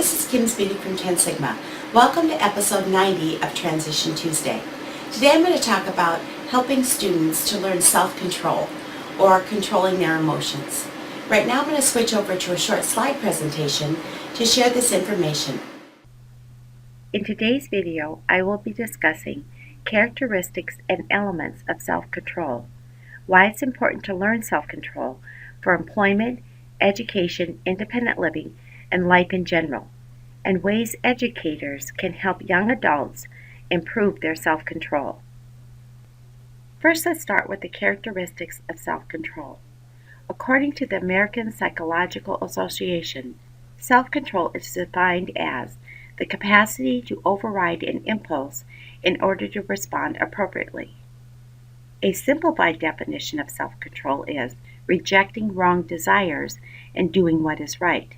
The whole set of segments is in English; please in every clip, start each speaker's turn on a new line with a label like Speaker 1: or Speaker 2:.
Speaker 1: this is Kim Speedy from 10 Sigma. Welcome to episode 90 of Transition Tuesday. Today I'm going to talk about helping students to learn self-control or controlling their emotions. Right now I'm going to switch over to a short slide presentation to share this information.
Speaker 2: In today's video, I will be discussing characteristics and elements of self-control, why it's important to learn self-control for employment, education, independent living, and life in general, and ways educators can help young adults improve their self-control. First, let's start with the characteristics of self-control. According to the American Psychological Association, self-control is defined as the capacity to override an impulse in order to respond appropriately. A simplified definition of self-control is rejecting wrong desires and doing what is right.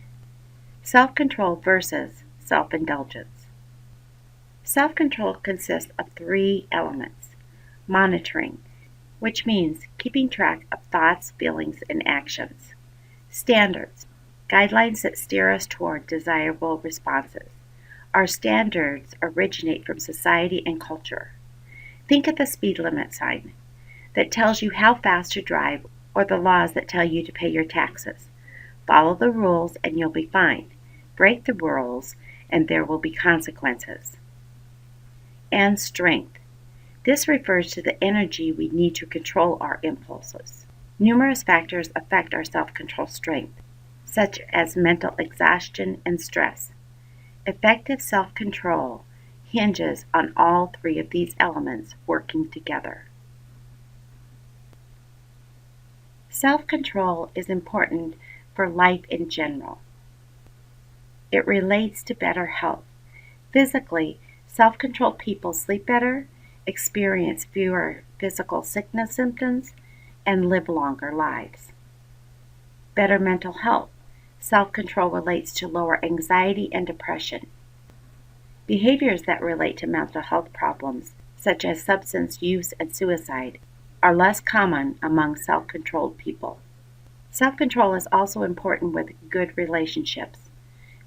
Speaker 2: Self-control versus self-indulgence. Self-control consists of three elements. Monitoring, which means keeping track of thoughts, feelings, and actions. Standards, guidelines that steer us toward desirable responses. Our standards originate from society and culture. Think of the speed limit sign that tells you how fast to drive, or the laws that tell you to pay your taxes. Follow the rules and you'll be fine. Break the rules and there will be consequences. And strength. This refers to the energy we need to control our impulses. Numerous factors affect our self-control strength, such as mental exhaustion and stress. Effective self-control hinges on all three of these elements working together. Self-control is important for life in general. It relates to better health. Physically, self-controlled people sleep better, experience fewer physical sickness symptoms, and live longer lives. Better mental health. Self-control relates to lower anxiety and depression. Behaviors that relate to mental health problems, such as substance use and suicide, are less common among self-controlled people. Self-control is also important with good relationships.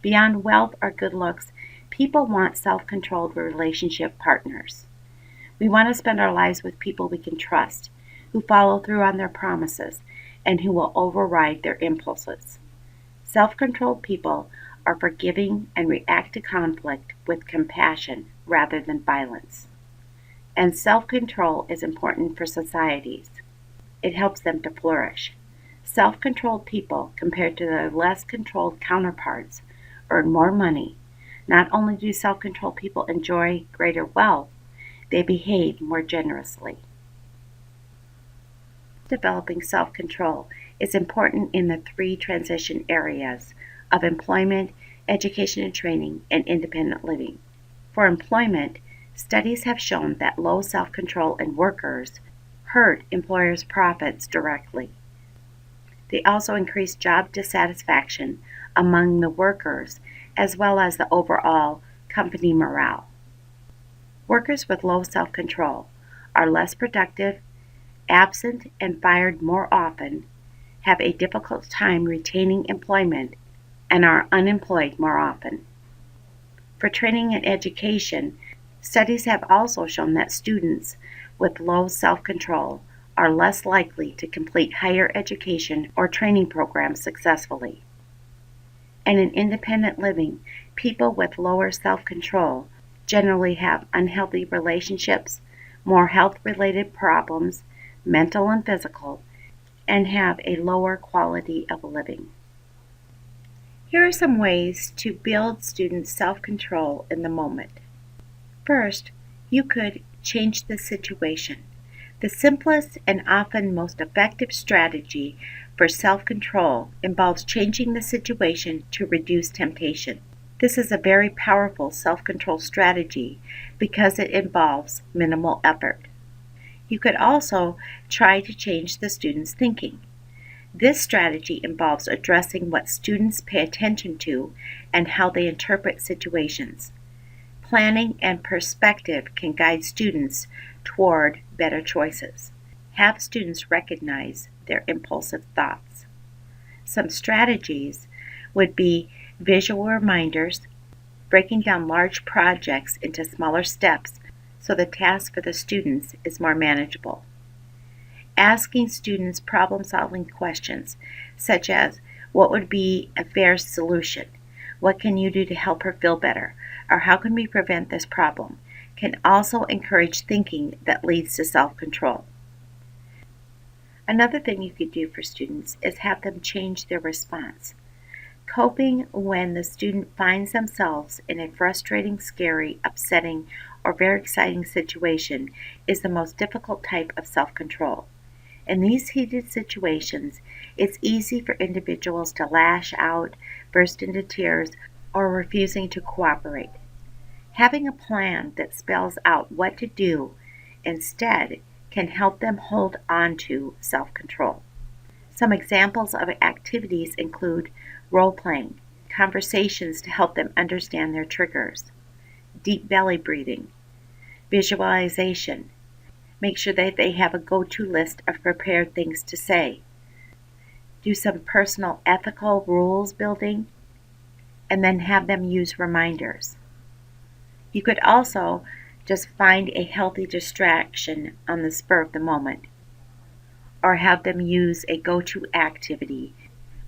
Speaker 2: Beyond wealth or good looks, people want self-controlled relationship partners. We want to spend our lives with people we can trust, who follow through on their promises, and who will override their impulses. Self-controlled people are forgiving and react to conflict with compassion rather than violence. And self-control is important for societies. It helps them to flourish. Self-controlled people, compared to their less controlled counterparts, earn more money. Not only do self-controlled people enjoy greater wealth, they behave more generously. Developing self-control is important in the three transition areas of employment, education and training, and independent living. For employment, studies have shown that low self-control in workers hurt employers' profits directly. They also increase job dissatisfaction among the workers, as well as the overall company morale. Workers with low self-control are less productive, absent and fired more often, have a difficult time retaining employment, and are unemployed more often. For training and education, studies have also shown that students with low self-control are less likely to complete higher education or training programs successfully. And in independent living, people with lower self-control generally have unhealthy relationships, more health-related problems, mental and physical, and have a lower quality of living. Here are some ways to build students' self-control in the moment. First, you could change the situation. The simplest and often most effective strategy for self-control involves changing the situation to reduce temptation. This is a very powerful self-control strategy because it involves minimal effort. You could also try to change the student's thinking. This strategy involves addressing what students pay attention to and how they interpret situations. Planning and perspective can guide students toward better choices. Have students recognize their impulsive thoughts. Some strategies would be visual reminders, breaking down large projects into smaller steps so the task for the students is more manageable. Asking students problem-solving questions such as, what would be a fair solution? What can you do to help her feel better? Or how can we prevent this problem? Can also encourage thinking that leads to self-control. Another thing you could do for students is have them change their response. Coping when the student finds themselves in a frustrating, scary, upsetting, or very exciting situation is the most difficult type of self-control. In these heated situations, it's easy for individuals to lash out, burst into tears, or refusing to cooperate. Having a plan that spells out what to do instead can help them hold on to self-control. Some examples of activities include role-playing, conversations to help them understand their triggers, deep belly breathing, visualization. Make sure that they have a go-to list of prepared things to say. Do some personal ethical rules building, and then have them use reminders. You could also just find a healthy distraction on the spur of the moment, or have them use a go-to activity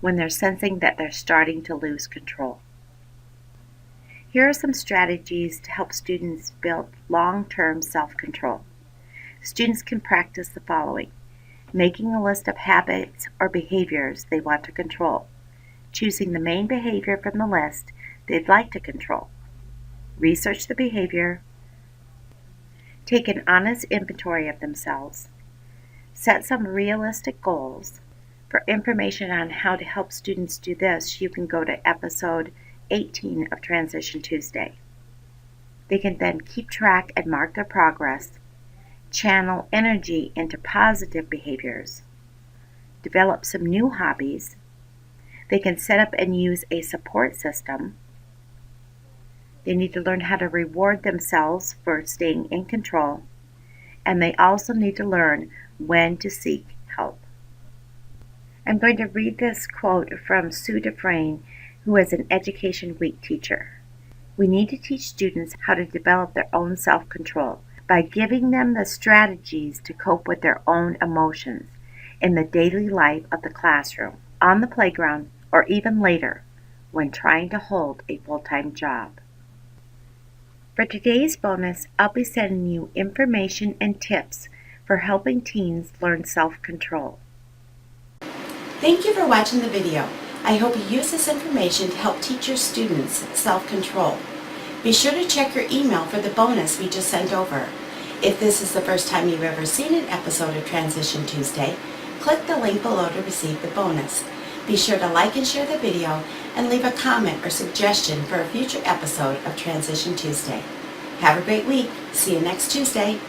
Speaker 2: when they're sensing that they're starting to lose control. Here are some strategies to help students build long-term self-control. Students can practice the following: making a list of habits or behaviors they want to control, choosing the main behavior from the list they'd like to control, research the behavior, take an honest inventory of themselves, set some realistic goals. For information on how to help students do this, you can go to episode 18 of Transition Tuesday. They can then keep track and mark their progress, channel energy into positive behaviors, develop some new hobbies. They can set up and use a support system. They need to learn how to reward themselves for staying in control, and they also need to learn when to seek help. I'm going to read this quote from Sue Dufresne, who is an Education Week teacher. We need to teach students how to develop their own self-control by giving them the strategies to cope with their own emotions in the daily life of the classroom, on the playground, or even later when trying to hold a full-time job. For today's bonus, I'll be sending you information and tips for helping teens learn self-control.
Speaker 1: Thank you for watching the video. I hope you use this information to help teach your students self-control. Be sure to check your email for the bonus we just sent over. If this is the first time you've ever seen an episode of Transition Tuesday, click the link below to receive the bonus. Be sure to like and share the video and leave a comment or suggestion for a future episode of Transition Tuesday. Have a great week. See you next Tuesday.